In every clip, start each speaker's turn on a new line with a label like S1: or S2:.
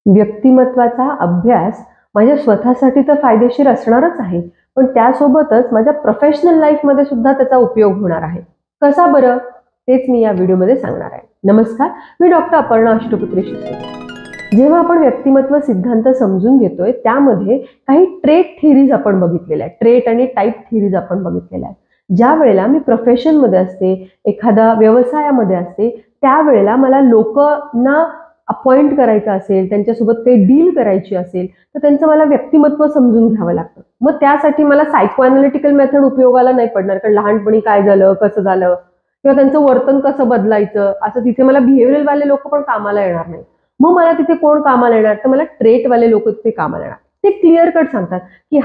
S1: व्यक्तिमत्वाचा अभ्यास माझ्या स्वतःसाठी तर फायदेशीर असणारच आहे, पण त्यासोबतच माझ्या प्रोफेशनल लाईफमध्ये सुद्धा त्याचा उपयोग होणार आहे. कसा बरं? तेच मी या व्हिडिओमध्ये सांगणार आहे. नमस्कार, मी डॉक्टर अपर्णा अष्टपुत्री शिसोदे. जेव्हा आपण व्यक्तिमत्व सिद्धांत समजून घेतोय त्यामध्ये काही ट्रेट थिअरीज आपण बघितलेल्या आहेत, ट्रेट आणि टाईप थिअरीज आपण बघितलेल्या आहेत. ज्या वेळेला मी प्रोफेशनमध्ये असते, एखादा व्यवसायामध्ये असते, त्यावेळेला मला लोकांना अपॉइंट करायचं असेल, त्यांच्यासोबत काही डील करायची असेल, तर त्यांचं मला व्यक्तिमत्व समजून घ्यावं लागतं. मग त्यासाठी मला सायको अनालिटिकल मेथड उपयोगाला नाही पडणार, कारण लहानपणी काय झालं, कसं झालं, किंवा त्यांचं वर्तन कसं बदलायचं, असं तिथे मला बिहेवियरल वाले लोक पण कामाला येणार नाही. मग मला तिथे कोण कामाला येणार? तर मला ट्रेट वाले लोक तिथे कामाला येणार. ते क्लिअर कट सांगतात की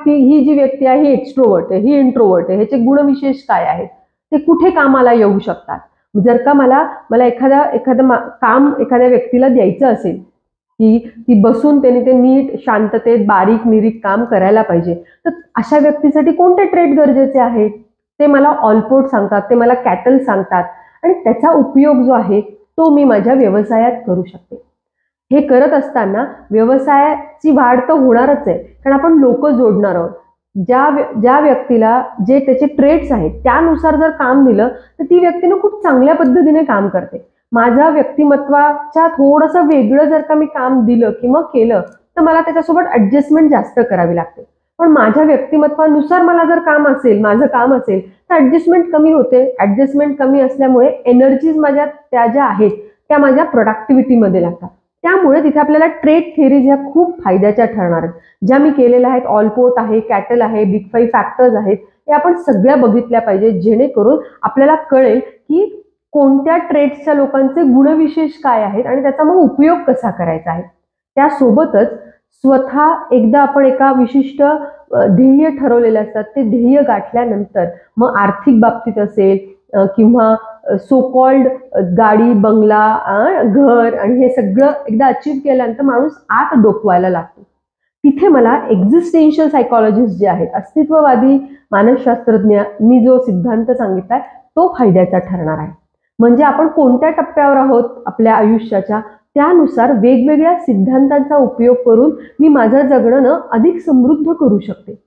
S1: ही जी व्यक्ती आहे ही एक्स्ट्रोवर्ट आहे, ही इंट्रोवर्ट आहे, ह्याचे गुणविशेष काय आहेत, ते कुठे कामाला येऊ शकतात. जर का मला एखादं काम एखाद्या व्यक्तीला द्यायचं असेल की ती बसून त्याने ते नीट शांततेत बारीक निरीक काम करायला पाहिजे, तर अशा व्यक्तीसाठी कोणते ट्रेट गरजेचे आहेत ते मला ऑलपोर्ट सांगतात, ते मला कॅटल सांगतात, आणि त्याचा उपयोग जो आहे तो मी माझ्या व्यवसायात करू शकते. हे करत असताना व्यवसायाची वाढ तर होणारच आहे, कारण आपण लोक जोडणार आहोत. ज्या व्यक्तीला जे त्याचे ट्रेट्स आहेत त्यानुसार जर काम दिलं तर ती व्यक्तीने खूप चांगल्या पद्धतीने काम करते. माझ्या व्यक्तिमत्वाच्या थोडंसं वेगळं जर का मी काम दिलं किंवा केलं तर मला त्याच्यासोबत ऍडजस्टमेंट जास्त करावी लागते. पण माझ्या व्यक्तिमत्वानुसार मला जर माझं काम असेल तर ऍडजस्टमेंट कमी होते. ऍडजस्टमेंट कमी असल्यामुळे एनर्जीज माझ्या त्या ज्या आहेत त्या माझ्या प्रोडक्टिव्हिटीमध्ये लागतात. त्यामुळे तिथे आपल्याला ट्रेट थिअरीज ह्या खूप फायद्याच्या ठरणार आहेत, ज्या मी केलेल्या आहेत. ऑलपोर्ट आहे, कॅटल आहे, बिग 5 फॅक्टर्स आहेत, हे आपण सगळ्या बघितल्या पाहिजे, जेणेकरून आपल्याला कळेल की कोणत्या ट्रेट्सच्या लोकांचे गुणविशेष काय आहेत आणि त्याचा मग उपयोग कसा करायचा आहे. त्यासोबतच स्वतः एकदा आपण एका विशिष्ट ध्येय ठरवलेले असतात, ते ध्येय गाठल्यानंतर मग आर्थिक बाबतीत असेल किंवा सो कॉल्ड गाडी, बंगला, घर आणि हे सगळं एकदा अचीव केल्यानंतर माणूस आत डोकवायला लागतो. तिथे मला एक्झिस्टेन्शियल सायकोलॉजिस्ट जे आहेत, अस्तित्ववादी मानसशास्त्रज्ञांनी जो सिद्धांत सांगितलाय तो फायद्याचा ठरणार आहे. म्हणजे आपण कोणत्या टप्प्यावर आहोत आपल्या आयुष्याच्या, त्यानुसार वेगवेगळ्या सिद्धांतांचा उपयोग करून मी माझं जगणं अधिक समृद्ध करू शकते.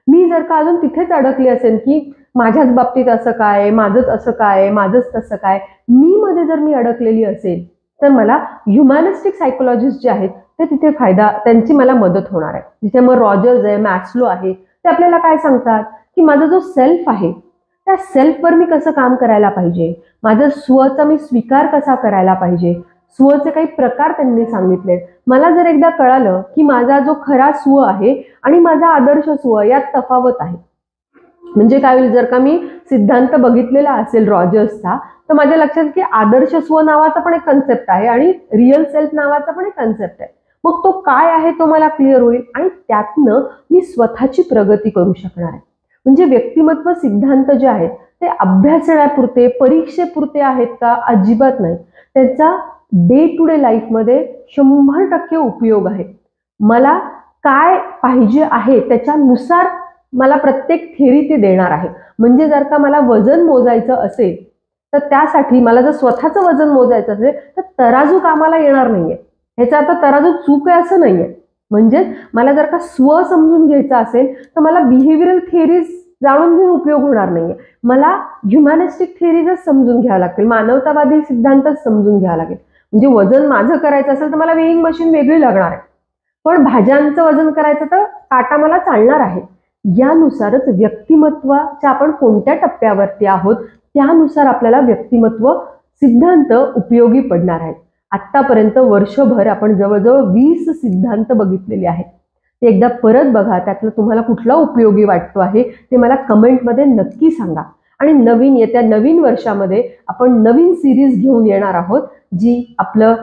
S1: मी जर का अजून तिथेच अडकले असेल की माझ्याच बाबतीत असं काय, माझंच असं काय, माझंच तसं काय, मी मध्ये जर मी अडकलेली असेल तर मला ह्युमॅनिस्टिक सायकोलॉजिस्ट जे आहेत ते तिथे त्यांची मला मदत होणार आहे. जिथे मग रॉजर्स आहे, मॅस्लो आहे, ते आपल्याला काय सांगतात की माझा जो सेल्फ आहे त्या सेल्फवर मी कसं काम करायला पाहिजे, माझं स्वचा मी स्वीकार कसा करायला पाहिजे, स्वचे काही प्रकार त्यांनी सांगितले. मला जर एकदा कळालं की माझा जो खरा स्व आहे आणि माझा आदर्श स्व यात तफावत आहे, म्हणजे काय होईल, जर का मी सिद्धांत बघितलेला असेल रॉजर्सचा, तर माझ्या लक्षात की आदर्श स्व नावाचा पण एक कन्सेप्ट आहे आणि रिअल सेल्फ नावाचा पण एक कन्सेप्ट आहे. मग तो काय आहे तो मला क्लिअर होईल आणि त्यातनं मी स्वतःची प्रगती करू शकणार आहे. म्हणजे व्यक्तिमत्व सिद्धांत जे आहेत ते अभ्यासण्यापुरते, परीक्षेपुरते आहेत का? अजिबात नाही. त्याचा डे टू डे लाईफमध्ये 100% उपयोग आहे. मला काय पाहिजे आहे त्याच्यानुसार मला प्रत्येक थिअरी ते देणार आहे. म्हणजे जर का मला वजन मोजायचं असेल तर त्यासाठी मला जर स्वतःचं वजन मोजायचं असेल तर तराजू कामाला येणार नाहीये. ह्याचा आता तराजू चूक आहे असं नाहीये. म्हणजे मला जर का स्व समजून घ्यायचा असेल तर मला बिहेवियरल थिअरीज जाणून घेऊन उपयोग होणार नाहीये. मला ह्युमॅनिस्टिक थिअरीजच समजून घ्यावं लागतील, मानवतावादी सिद्धांतच समजून घ्यावं लागेल. म्हणजे वजन माझं करायचं असेल तर मला वेइंग मशीन वेगळी लागणार आहे, पण भाज्यांचं वजन करायचं तर काटा मला चालणार आहे. यानुसारच व्यक्तिमत्वाच्या आपण कोणत्या टप्प्यावरती आहोत त्यानुसार आपल्याला व्यक्तिमत्व सिद्धांत उपयोगी पडणार आहेत. आतापर्यंत वर्षभर आपण जवळजवळ 20 सिद्धांत बघितलेले आहेत. ते एकदा परत बघा, त्यातलं तुम्हाला कुठला उपयोगी वाटतो आहे ते मला कमेंटमध्ये नक्की सांगा. आणि येत्या नवीन वर्षामध्ये आपण नवीन सिरीज घेऊन येणार आहोत, जी आपलं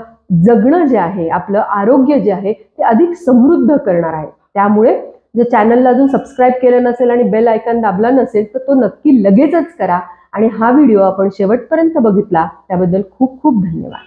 S1: जगणं जे आहे, आपलं आरोग्य जे आहे ते अधिक समृद्ध करणार आहे. त्यामुळे जर चॅनलला अजून सबस्क्राईब केलं नसेल आणि बेल आयकॉन दाबला नसेल तर तो नक्की लगेचच करा. आणि हा व्हिडिओ आपण शेवटपर्यंत बघितला त्याबद्दल खूप खूप धन्यवाद.